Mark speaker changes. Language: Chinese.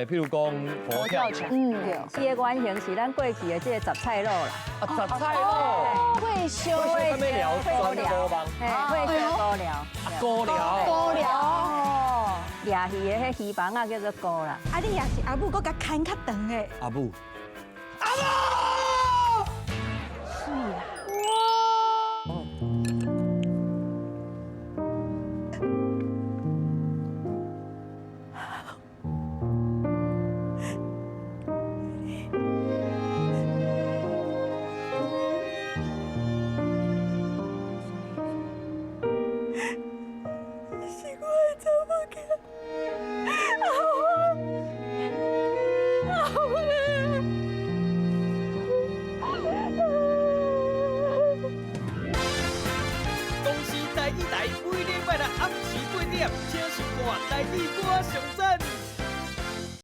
Speaker 1: 譬如讲佛跳墙，
Speaker 2: 伊的原型是咱过去的这个杂菜肉啦，
Speaker 1: 杂菜肉，
Speaker 3: 会修
Speaker 1: 上面聊酸锅吗？
Speaker 2: 会修高粱，
Speaker 1: 高粱，
Speaker 3: 高粱。
Speaker 2: 哦，抓鱼的迄鱼房啊叫做高啦。
Speaker 3: 啊，你也是阿母，搁甲砍较长的。
Speaker 1: 阿母，
Speaker 3: 是啦。
Speaker 4: 公司台语台规礼拜六暗时8点，请收看台语歌上早。